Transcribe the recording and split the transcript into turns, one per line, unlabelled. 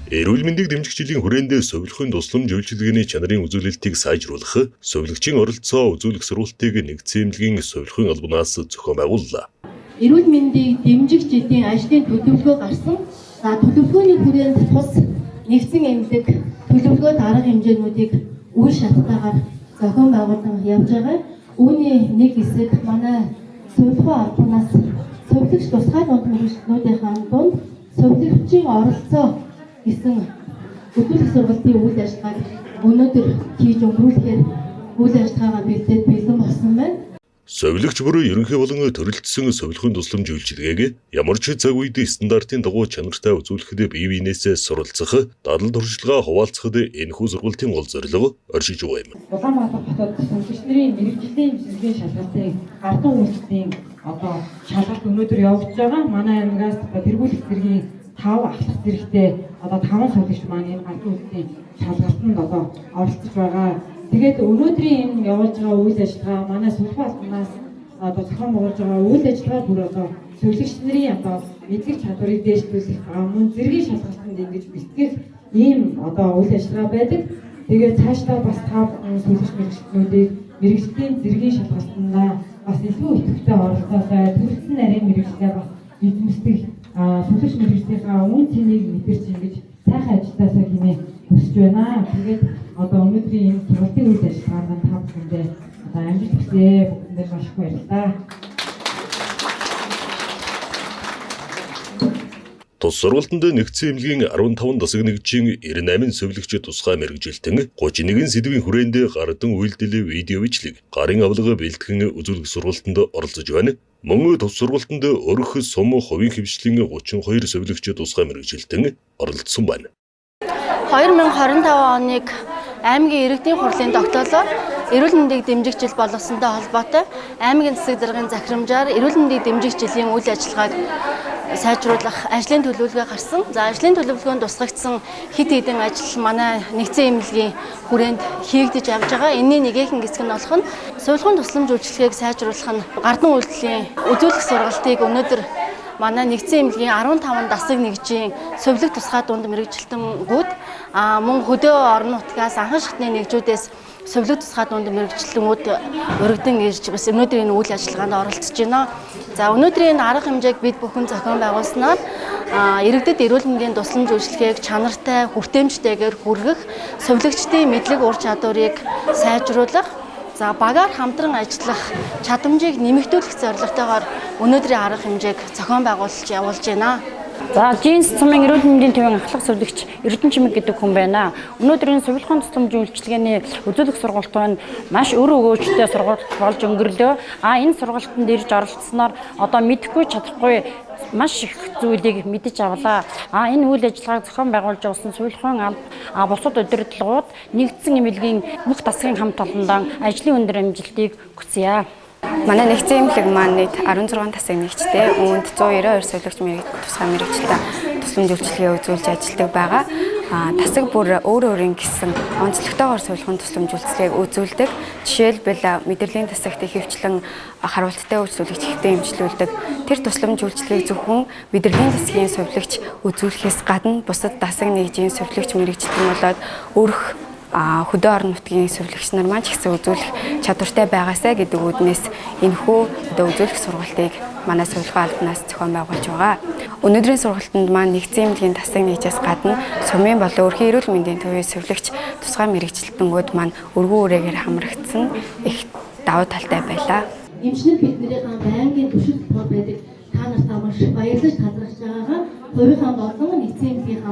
Эрүүл мэндийг дэмжих жилийн хүрээндээ совилгын тусламж үйлчилгээний чанарын үзүүлэлтийг сайжруулах, совилгчийн оролцоо үзүүлэх сургалтыг нэгдсэн эмнэлгийн совилгын албанаас зохион байгууллаа.
Эрүүл мэндийг дэмжих жилийн ажлын төлөвлөгөө гарсан. Төлөвлөгөөний хүрээнд тус нэгдсэн эмнэлэг төлөвлөгөөт арга хэмжээнүүдийг үйл шаттайгаар зохион байгуулан явж байгаа. Үүний нэг хэсэг манай совилгын албанаас совилгч тусгай дунд мэргэжлүүдийн дунд совилгчийн оролцоо гэсэн үзүүлэх сургалтын үйл ажиллагааг өнөөдөр хийж өнгөрүүлэхээр үйл ажиллагаагаа бэлдээд бэлэн болсон байна.
Совилгч бүрөө ерөнхий болон төрөлтсөн совилгын тусламж үйлчилгээг ямар ч цаг үед стандартын дагуу чанартай үзүүлэхэд бие биенээсээ суралцах, дадал туршлагаа хуваалцахад энэхүү сургалтын гол зорилго оршиж байгаа юм.
Улаанбаатар хотод совилгчдын мэрэгжлийн бэлтгэлийн шалгалтын ардын үйлчлэлийн шалгалт өнөөдөр явагдаж байгаа. Манай аймагаас тэргүүлэх зэргийн 5 ахлах зэрэгтэй 5 совилгч маань энэ ардын үйлчлэлийн шалгалтанд оролцож байгаа. Тэгээд өнөөдрийн энэ явуулж байгаа үйл ажиллагаа манай сувилгын албанаас зохион байгуулж байгаа үйл ажиллагаа бүр совилгч нарын мэдлэг чадварыг дээшлүүлэх, мөн зэргийн шалгалтанд ингэж бэлтгэх ийм үйл ажиллагаа байдаг. Тэгээд цаашдаа бас та совилгч мэргэжлүүдийг мэргэжлийн зэргийн шалгалтандаа бас илүү идэвхтэй оролцоолой, төрөлсөн нарийн мэргэжлээ бас эзэмсдэг совилгч мэргэжлийнхаа үн цэнийг мэдэрч ингэж сайхан ажилласаа хэмээн хүсэж байна. Тэгээд өнөөдрийн энэ сургалтын үйл ажиллагаанд та бүхэндээ амжилт хүсье. Бүгдэнд маш их баярлалаа.
Тус сургалтанд нэгдсэн эмнэлгийн 15 дасаг нэгжийн 98 совилгч тусгай мэргэжилтэн 31 сэдвийн хүрээндээ гардан үйлдэл видео бичлэг, гарын авлага бэлтгэн үзүүлэх сургалтанд оролцож байна. Мөн тус сургалтанд өрх сум хувийн хвшлийн 32 совилгч тусгай мэргэжилтэн оролцсон байна.
2025 оныг аймгийн иргэдийн хурлын тогтоолоор эрүүл мэндийг дэмжих жил болгосонтой холбоотой аймгийн засаг даргын захирамжаар эрүүл мэндийг дэмжих жилийн үйл ажиллагааг сайжруулах ажлын төлөвлөгөө гарсан. За ажлын төлөвлөгөөнд тусгагдсан хэд хэдэн ажил манай нэгдсэн эмнэлгийн хүрээнд хийгдэж явж байгаа. Энэний нэгэн хэсэг нь болох нь сувилгын тусламж үйлчилгээг сайжруулах нь гардан үйлдлийн үзүүлэх сургалтыг өнөөдөр манай нэгдсэн эмнэлгийн 15 дасаг нэгжийн совилог тусгай дунд мэргэжилтэнгүүд мөн хөдөө орон нутгаас анхан шатны нэгжүүдээс совилог тусгай дунд мэргэжилтэнгүүд өргөдөн ирж бас өнөөдөр энэ үйл ажиллагаанд оролцож байна. За өнөөдрийн арга хэмжээг бид бүхэн зохион байгуулснаар иргэдэд эрүүл мэндийн тусламж үйлчилгээг чанартай, хүртээмжтэйгээр хүргэх, совилогчдын мэдлэг ур чадварыг сайжруулах, за багаар хамтран ажиллах чадамжийг нэмэгдүүлэх зорилготойгоор өнөөдрийн арга хэмжээг зохион байгуулж явуулж байна.
За Жинс цумын эрүүл мэндийн төвийн ахлах совилогч Эрдэнэ Чимэг гэдэг хүн байна. Өнөөдрийн сувилгын тусламж үйлчилгээний үзүүлэх сургалт маань маш өр өгөөжтэй сургалт болж өнгөрлөө. Энэ сургалтанд ирж оролцсноор мэдэхгүй чадахгүй маш их зүйлийг мэдэж авлаа. Энэ үйл ажиллагааг зохион байгуулж явуулсан сувилгын алба бусад удирдлагууд нэгдсэн эмнэлгийн бүх дасгын хамт олондоо ажлын өндөр амжилтыг хүсье.
Манай нэгдсэн эмнэлэг маань нийт 16 дасаг нэгжтэй үүнд 192 совилогч тусгай мэргэжилтэн тусламж үйлчилгээ үзүүлж ажилладаг байгаа. Дасаг бүр өөрийн гэсэн онцлогтойгоор сувилгын тусламж үйлчилгээг үзүүлдэг. Жишээлбэл мэдрэлийн дасагт ихэвчлэн харуулттай үйлчлүүлэгч ихтэй эмчлүүлдэг. Тэр тусламж үйлчилгээг зөвхөн мэдрэлийн дасгийн сувилагч үзүүлэхээс гадна бусад дасаг нэгжийн сувилагч мэргэжилтэн болоод өөрөх хөдөө орон нутгийн сувилагч нар маань ч гэсэн үзүүлэх чадвартай байгаасаа гэдэг үднээс энэхүү үзүүлэх сургалтыг манай сувилгын албанаас зохион байгуулж байгаа. Өнөөдрийн сургалтанд маань нэгдсэн эмнэлгийн дасаг нэгжээс гадна сумын болон өрхийн эрүүл мэндийн төвийн сувилагч тусгай мэргэжилтэнгүүд маань өргөн үрээгээр хамрагдсан их давуу талтай байлаа.
Эмчнэр бидний байнгын туршилт тоо байдаг. Та нартай маш баярлаж талархаж байгаагаа хувийнхаа болон нэгдсэн эмнэлгийн